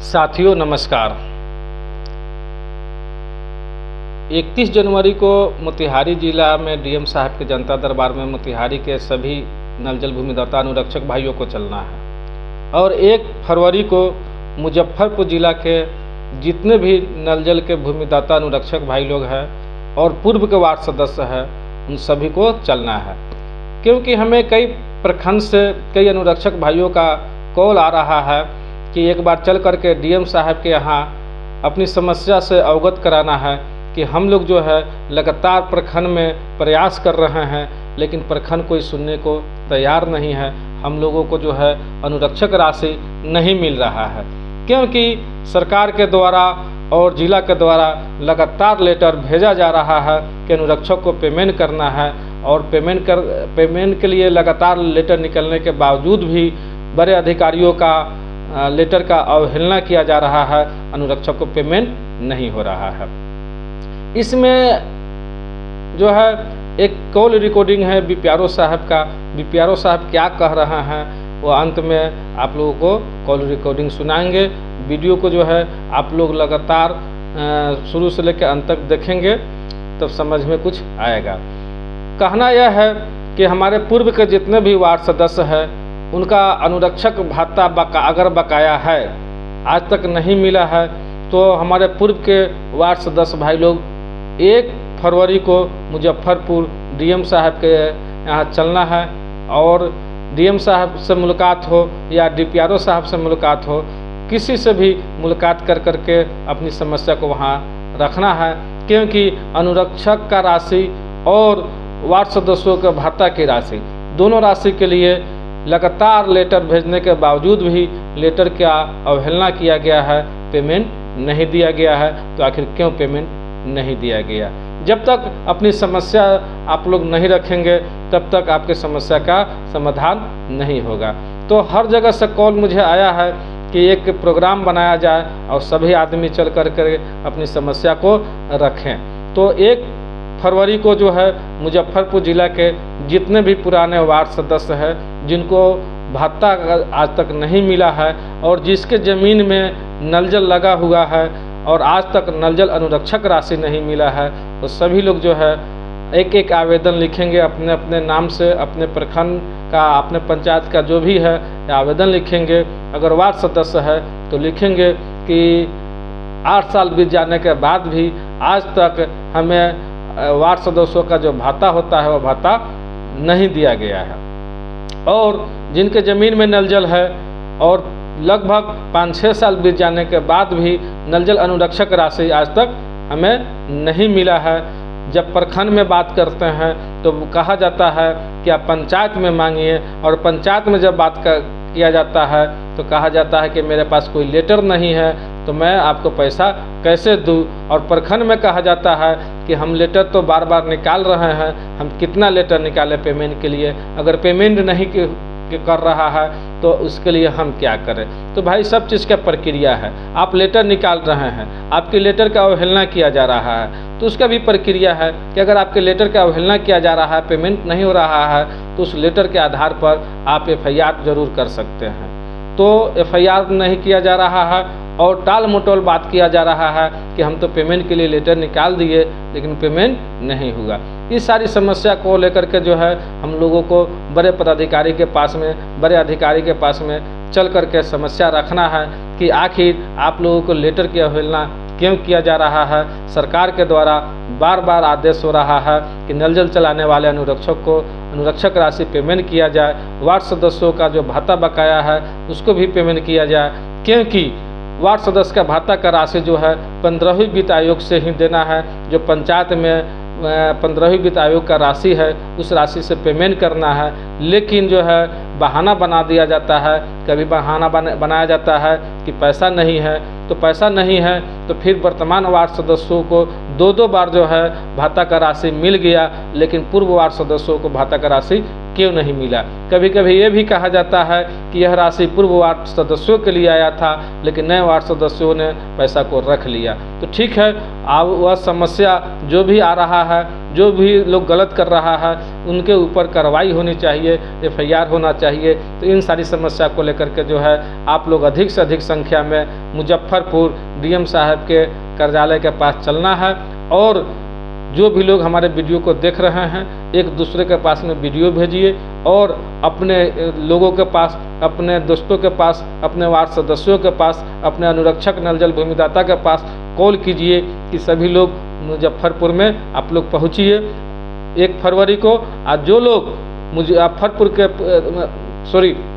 साथियों नमस्कार। 31 जनवरी को मोतिहारी जिला में डीएम साहब के जनता दरबार में मोतिहारी के सभी नल जल भूमिदाता अनुरक्षक भाइयों को चलना है और 1 फरवरी को मुजफ्फरपुर जिला के जितने भी नल जल के भूमिदाता अनुरक्षक भाई लोग हैं और पूर्व के वार्ड सदस्य हैं उन सभी को चलना है, क्योंकि हमें कई प्रखंड से कई अनुरक्षक भाइयों का कॉल आ रहा है कि एक बार चल करके डीएम साहब के यहाँ अपनी समस्या से अवगत कराना है कि हम लोग जो है लगातार प्रखंड में प्रयास कर रहे हैं, लेकिन प्रखंड कोई सुनने को तैयार नहीं है। हम लोगों को जो है अनुरक्षक राशि नहीं मिल रहा है, क्योंकि सरकार के द्वारा और जिला के द्वारा लगातार लेटर भेजा जा रहा है कि अनुरक्षक को पेमेंट करना है और पेमेंट के लिए लगातार लेटर निकलने के बावजूद भी बड़े अधिकारियों का लेटर का अवहेलना किया जा रहा है, अनुरक्षक को पेमेंट नहीं हो रहा है। इसमें जो है एक कॉल रिकॉर्डिंग है बीपीआरओ साहब का। बीपीआरओ साहब क्या कह रहे हैं वो अंत में आप लोगों को कॉल रिकॉर्डिंग सुनाएंगे। वीडियो को जो है आप लोग लगातार शुरू से लेकर अंत तक देखेंगे तब समझ में कुछ आएगा। कहना यह है कि हमारे पूर्व के जितने भी वार्ड सदस्य हैं उनका अनुरक्षक भत्ता अगर बकाया है आज तक नहीं मिला है, तो हमारे पूर्व के वार्ड सदस्य भाई लोग 1 फरवरी को मुजफ्फरपुर डीएम साहब के यहाँ चलना है और डीएम साहब से मुलाकात हो या डीपीआरओ साहब से मुलाकात हो, किसी से भी मुलाकात कर करके अपनी समस्या को वहाँ रखना है, क्योंकि अनुरक्षक का राशि और वार्ड सदस्यों के भत्ता की राशि दोनों राशि के लिए लगातार लेटर भेजने के बावजूद भी लेटर का अवहेलना किया गया है, पेमेंट नहीं दिया गया है। तो आखिर क्यों पेमेंट नहीं दिया गया? जब तक अपनी समस्या आप लोग नहीं रखेंगे तब तक आपके समस्या का समाधान नहीं होगा। तो हर जगह से कॉल मुझे आया है कि एक प्रोग्राम बनाया जाए और सभी आदमी चल कर अपनी समस्या को रखें। तो 1 फरवरी को जो है मुजफ्फरपुर जिला के जितने भी पुराने वार्ड सदस्य हैं जिनको भत्ता आज तक नहीं मिला है और जिसके ज़मीन में नल जल लगा हुआ है और आज तक नल जल अनुरक्षक राशि नहीं मिला है, तो सभी लोग जो है एक आवेदन लिखेंगे अपने अपने नाम से, अपने प्रखंड का, अपने पंचायत का जो भी है आवेदन लिखेंगे। अगर वार्ड सदस्य है तो लिखेंगे कि 8 साल बीत जाने के बाद भी आज तक हमें वार्ड सदस्यों का जो भत्ता होता है वो भत्ता नहीं दिया गया है, और जिनके ज़मीन में नल जल है और लगभग 5-6 साल बीत जाने के बाद भी नल जल अनुरक्षक राशि आज तक हमें नहीं मिला है। जब प्रखंड में बात करते हैं तो कहा जाता है कि आप पंचायत में मांगिए, और पंचायत में जब बात किया जाता है तो कहा जाता है कि मेरे पास कोई लेटर नहीं है तो मैं आपको पैसा कैसे दूं। और प्रखंड में कहा जाता है कि हम लेटर तो बार बार निकाल रहे हैं, हम कितना लेटर निकालें पेमेंट के लिए, अगर पेमेंट नहीं कर रहा है तो उसके लिए हम क्या करें। तो भाई सब चीज़ का प्रक्रिया है। आप लेटर निकाल रहे हैं, आपके लेटर का अवहेलना किया जा रहा है तो उसका भी प्रक्रिया है कि अगर आपके लेटर का अवहेलना किया जा रहा है, पेमेंट नहीं हो रहा है, तो उस लेटर के आधार पर आप FIR जरूर कर सकते हैं। तो FIR नहीं किया जा रहा है और टाल मटोल बात किया जा रहा है कि हम तो पेमेंट के लिए लेटर निकाल दिए लेकिन पेमेंट नहीं हुआ। इस सारी समस्या को लेकर के जो है हम लोगों को बड़े पदाधिकारी के पास में, बड़े अधिकारी के पास में चल करके समस्या रखना है कि आखिर आप लोगों को लेटर की अवहेलना क्यों किया जा रहा है। सरकार के द्वारा बार बार आदेश हो रहा है कि नल जल चलाने वाले अनुरक्षक को अनुरक्षक राशि पेमेंट किया जाए, वार्ड सदस्यों का जो भत्ता बकाया है उसको भी पेमेंट किया जाए, क्योंकि वार्ड सदस्य का भत्ता का राशि जो है 15वीं वित्त आयोग से ही देना है। जो पंचायत में 15वीं वित्त आयोग का राशि है उस राशि से पेमेंट करना है, लेकिन जो है बहाना बना दिया जाता है। कभी बहाना बनाया जाता है कि पैसा नहीं है, तो पैसा नहीं है तो फिर वर्तमान वार्ड सदस्यों को 2-2 बार जो है भत्ता का राशि मिल गया, लेकिन पूर्व वार्ड सदस्यों को भत्ता का राशि क्यों नहीं मिला। कभी कभी ये भी कहा जाता है कि यह राशि पूर्व वार्ड सदस्यों के लिए आया था, लेकिन नए वार्ड सदस्यों ने पैसा को रख लिया। तो ठीक है, अब वह समस्या जो भी आ रहा है, जो भी लोग गलत कर रहा है, उनके ऊपर कार्रवाई होनी चाहिए, FIR होना चाहिए। तो इन सारी समस्या को लेकर के जो है आप लोग अधिक से अधिक संख्या में मुजफ्फरपुर DM साहब के कार्यालय के पास चलना है। और जो भी लोग हमारे वीडियो को देख रहे हैं, एक दूसरे के पास में वीडियो भेजिए और अपने लोगों के पास, अपने दोस्तों के पास, अपने वार्ड सदस्यों के पास, अपने अनुरक्षक नल जल भूमिदाता के पास कॉल कीजिए कि सभी लोग मुजफ्फरपुर में आप लोग पहुँचिए 1 फरवरी को। और जो लोग मुजफ्फरपुर के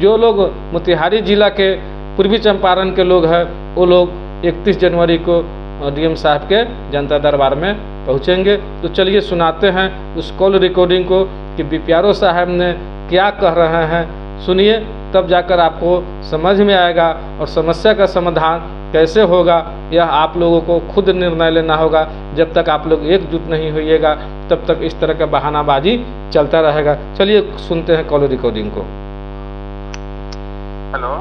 जो लोग मोतिहारी जिला के पूर्वी चंपारण के लोग हैं, वो लोग 31 जनवरी को DM साहब के जनता दरबार में पहुँचेंगे। तो चलिए सुनाते हैं उस कॉल रिकॉर्डिंग को कि BPRO साहब ने क्या कह रहे हैं। सुनिए, तब जाकर आपको समझ में आएगा और समस्या का समाधान कैसे होगा यह आप लोगों को खुद निर्णय लेना होगा। जब तक आप लोग एकजुट नहीं होइएगा तब तक इस तरह का बहानाबाजी चलता रहेगा। चलिए सुनते हैं कॉल रिकॉर्डिंग को। हेलो,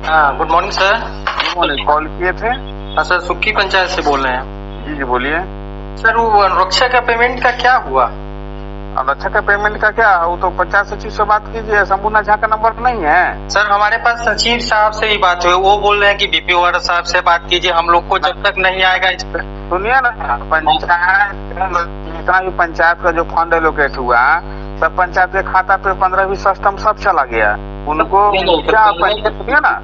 हाँ, good morning sir. Good morning. Call किए थे? हाँ सर, सुक्की पंचायत से बोल रहे हैं। जी बोलिए। सर, वो अनुरक्षा का पेमेंट का क्या हुआ? अनुरक्षा का पेमेंट का क्या? वो तो पंचायत सचिव से बात कीजिए, संपूर्ण झा का नंबर नहीं है। सर, हमारे पास सचिव साहब से ही बात हुई, वो बोल रहे हैं कि BPO साहब से बात कीजिए, हम लोग को जब तक नहीं आएगा इस पर। सुनिए ना, पंचायत जितना भी पंचायत का जो फंड एलोकेट हुआ, सब पंचायत के खाता पे 15-20 सिस्टम सब चला गया। उनको मुखिया ना,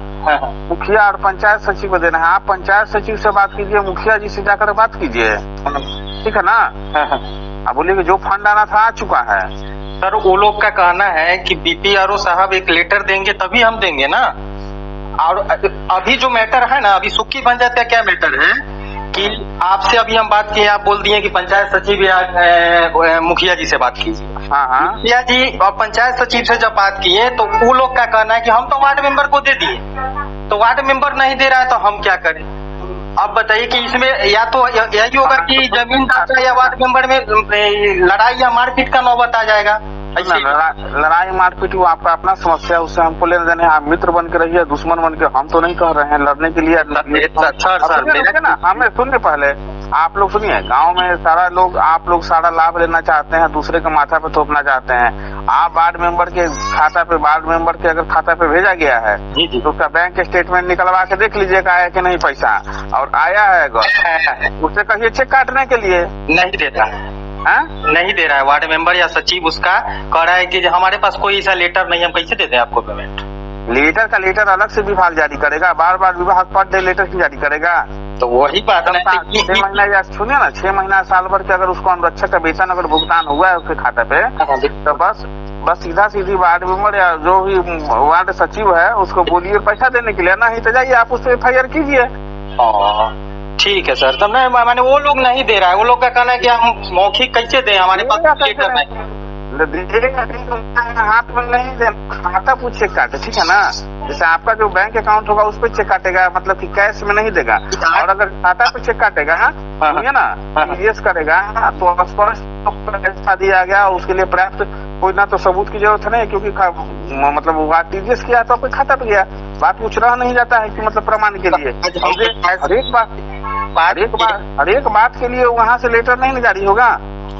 मुखिया और पंचायत सचिव को देना है। आप पंचायत सचिव से बात कीजिए, मुखिया जी से जाकर बात कीजिए, ठीक है ना। आप बोलिए कि जो फंड आना था आ चुका है। सर, वो लोग का कहना है कि BPRO साहब एक लेटर देंगे तभी हम देंगे ना। और अभी जो मैटर है ना, अभी सुक्की पंचायत का क्या मैटर है कि आपसे अभी हम बात किए, आप बोल दिए कि पंचायत सचिव या मुखिया जी से बात कीजिए। हाँ, मुखिया जी और पंचायत सचिव से जब बात किए तो वो लोग का कहना है कि हम तो वार्ड मेंबर को दे दिए, तो वार्ड मेंबर नहीं दे रहा है तो हम क्या करें। अब बताइए कि इसमें या तो यही होगा कि जमीन दाता या वार्ड मेंबर में लड़ाई या मारपीट का नौबत आ जाएगा। लड़ाई मारपीट वो आपका अपना समस्या, उससे हमको लेने देने। आप मित्र बन के रहिए, दुश्मन बन के हम तो नहीं कह रहे हैं लड़ने के लिए। ना हमें सुनिए, पहले आप लोग सुनिए। गांव में सारा लोग, आप लोग सारा लाभ लेना चाहते हैं, दूसरे के माथा पे थोपना चाहते हैं। आप वार्ड मेंबर के खाता पे, वार्ड मेंबर के अगर खाता पे भेजा गया है तो उसका बैंक स्टेटमेंट निकलवा के देख लीजिएगा आया कि नहीं पैसा, और आया है उससे कहिए चेक काटने के लिए। नहीं देता है, नहीं दे रहा है वार्ड मेंबर या सचिव। उसका कह रहा है कि हमारे पास कोई ऐसा लेटर नहीं, हम कैसे देते हैं आपको पेमेंट। लेटर का लेटर अलग से विभाग जारी करेगा, बार बार विभाग पर डे लेटर की जारी करेगा। तो वही बात है, 6 महीना या सुनिए ना, 6 महीना साल भर के अगर उसको अनुरक्षक का वेतन अगर भुगतान हुआ है उसके खाता पे, तो बस सीधा सीधी वार्ड मेंबर या जो भी वार्ड सचिव है उसको बोलिए पैसा देने के लिए, नहीं तो जाइए आप उससे FIR कीजिए। ठीक है सर। तब मैंने वो लोग नहीं दे रहा है, वो लोग का कहना है कि हम मौखिक कैसे दें, हमारे पास लेटर नहीं। हाथ में नहीं दे, खाता पूछ चेक काटे, ठीक है ना। जैसे आपका जो बैंक अकाउंट होगा उस पर चेक काटेगा, मतलब कि कैश में नहीं देगा। और अगर खाता पे चेक काटेगा, समझिए ना, यस करेगा तो स्पष्ट पैसा दिया गया, उसके लिए पर्याप्त कोई ना तो सबूत की जरूरत नहीं, क्योंकि मतलब TDS किया तो आपके खाता पे गया। बात कुछ रह नहीं जाता है कि मतलब प्रमाण के लिए हर एक बात के लिए वहाँ से लेटर नहीं जारी होगा।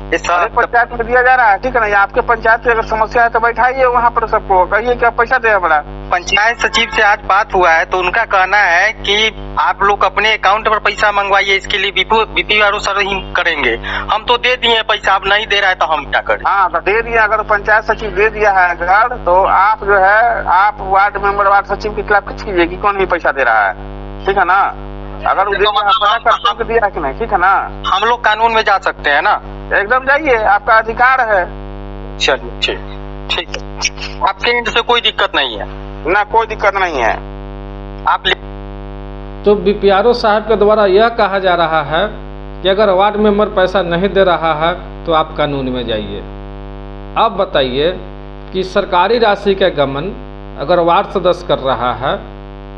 पंचायत में दिया जा रहा है, ठीक है ना। आपके पंचायत की अगर समस्या है तो बैठाइए वहाँ पर सबको, कहिए कि आप पैसा दे बड़ा। पंचायत सचिव से आज बात हुआ है तो उनका कहना है कि आप लोग अपने अकाउंट पर पैसा मंगवाइए, इसके लिए BPRO सर ही करेंगे। हम तो दे दिए पैसा, आप नहीं दे रहा है तो हम क्या करें। हाँ, तो दे दिया, अगर पंचायत सचिव दे दिया है अगर, तो आप जो है आप वार्ड मेंबर, वार्ड सचिव के खिलाफ कुछ कीजिए कि कौन भी पैसा दे रहा है, ठीक है ना। अगर पता दिया कि नहीं, ठीक है ना। हम लोग कानून में जा सकते हैं ना, एकदम जाइए, आपका अधिकार है। चलिए ठीक है, आपके एंड से कोई दिक्कत नहीं है ना? कोई दिक्कत नहीं है। आप तो BPRO साहब के द्वारा यह कहा जा रहा है कि अगर वार्ड मेंबर पैसा नहीं दे रहा है तो आप कानून में जाइए। अब बताइए कि सरकारी राशि का गमन अगर वार्ड सदस्य कर रहा है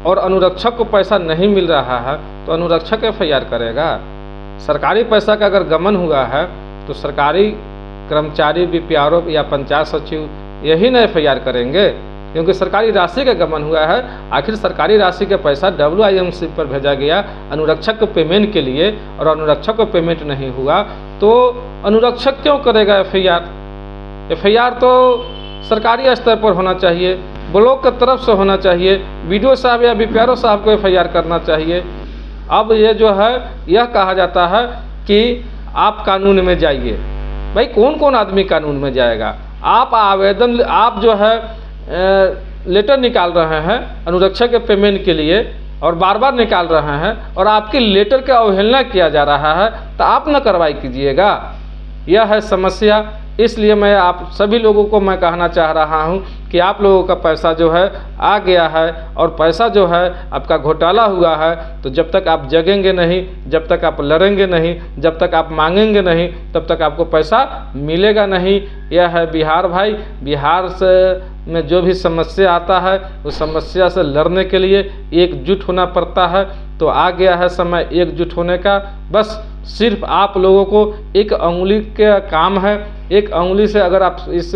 और अनुरक्षक को पैसा नहीं मिल रहा है तो अनुरक्षक FIR करेगा। सरकारी पैसा का अगर गमन हुआ है तो सरकारी कर्मचारी BPRO या पंचायत सचिव यही ना FIR करेंगे, क्योंकि सरकारी राशि का गबन हुआ है। आखिर सरकारी राशि का पैसा WIMC पर भेजा गया अनुरक्षक को पेमेंट के लिए, और अनुरक्षक को पेमेंट नहीं हुआ तो अनुरक्षक क्यों करेगा FIR? FIR तो सरकारी स्तर पर होना चाहिए, ब्लॉक की तरफ से होना चाहिए, BDO साहब या BPRO साहब को FIR करना चाहिए। अब ये जो है यह कहा जाता है कि आप कानून में जाइए। भाई कौन कौन आदमी कानून में जाएगा? आप आवेदन, आप जो है लेटर निकाल रहे हैं अनुरक्षक के पेमेंट के लिए और बार बार निकाल रहे हैं, और आपकी लेटर का अवहेलना किया जा रहा है, तो आप न कार्रवाई कीजिएगा। यह है समस्या। इसलिए मैं आप सभी लोगों को मैं कहना चाह रहा हूं कि आप लोगों का पैसा जो है आ गया है, और पैसा जो है आपका घोटाला हुआ है, तो जब तक आप जगेंगे नहीं, जब तक आप लड़ेंगे नहीं, जब तक आप मांगेंगे नहीं, तब तक आपको पैसा मिलेगा नहीं। यह है बिहार भाई। बिहार से में जो भी समस्या आता है उस समस्या से लड़ने के लिए एकजुट होना पड़ता है। तो आ गया है समय एकजुट होने का। बस सिर्फ आप लोगों को एक उंगली का काम है। एक उंगली से अगर आप इस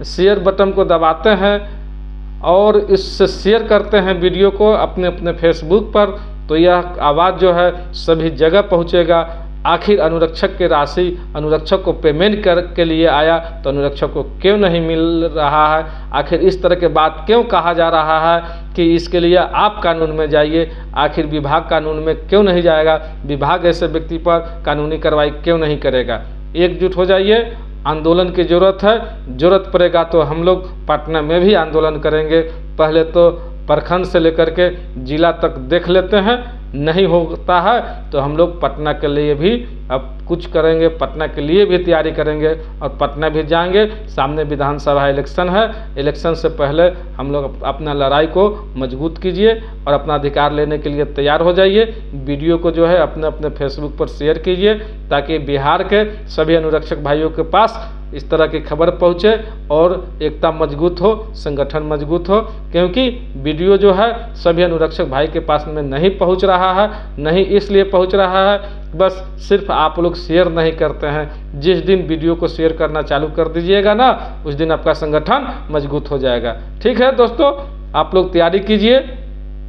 शेयर बटन को दबाते हैं और इससे शेयर करते हैं वीडियो को अपने अपने फेसबुक पर, तो यह आवाज़ जो है सभी जगह पहुंचेगा। आखिर अनुरक्षक की राशि अनुरक्षक को पेमेंट कर के लिए आया तो अनुरक्षक को क्यों नहीं मिल रहा है? आखिर इस तरह के बात क्यों कहा जा रहा है कि इसके लिए आप कानून में जाइए? आखिर विभाग कानून में क्यों नहीं जाएगा? विभाग ऐसे व्यक्ति पर कानूनी कार्रवाई क्यों नहीं करेगा? एकजुट हो जाइए। आंदोलन की ज़रूरत है। ज़रूरत पड़ेगा तो हम लोग पटना में भी आंदोलन करेंगे। पहले तो प्रखंड से लेकर के जिला तक देख लेते हैं, नहीं होता है तो हम लोग पटना के लिए भी अब कुछ करेंगे, पटना के लिए भी तैयारी करेंगे और पटना भी जाएंगे। सामने विधानसभा इलेक्शन है। इलेक्शन से पहले हम लोग अपना लड़ाई को मजबूत कीजिए और अपना अधिकार लेने के लिए तैयार हो जाइए। वीडियो को जो है अपने अपने फेसबुक पर शेयर कीजिए ताकि बिहार के सभी अनुरक्षक भाइयों के पास इस तरह की खबर पहुँचे और एकता मजबूत हो, संगठन मजबूत हो। क्योंकि वीडियो जो है सभी अनुरक्षक भाई के पास में नहीं पहुँच रहा है, नहीं इसलिए पहुँच रहा है बस सिर्फ आप लोग शेयर नहीं करते हैं। जिस दिन वीडियो को शेयर करना चालू कर दीजिएगा ना, उस दिन आपका संगठन मजबूत हो जाएगा। ठीक है दोस्तों, आप लोग तैयारी कीजिए।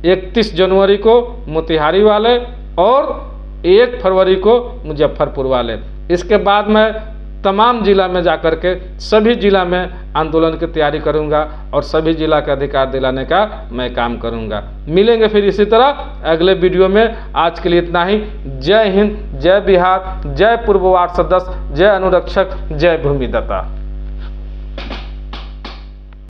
31 जनवरी को मोतिहारी वाले और 1 फरवरी को मुजफ्फरपुर वाले। इसके बाद मैं तमाम जिला में जाकर के सभी जिला में आंदोलन की तैयारी करूंगा और सभी जिला का अधिकार दिलाने का मैं काम करूंगा। मिलेंगे फिर इसी तरह अगले वीडियो में। आज के लिए इतना ही। जय हिंद, जय बिहार, जय पूर्व वार्ड सदस्य, जय अनुरक्षक, जय भूमिदाता।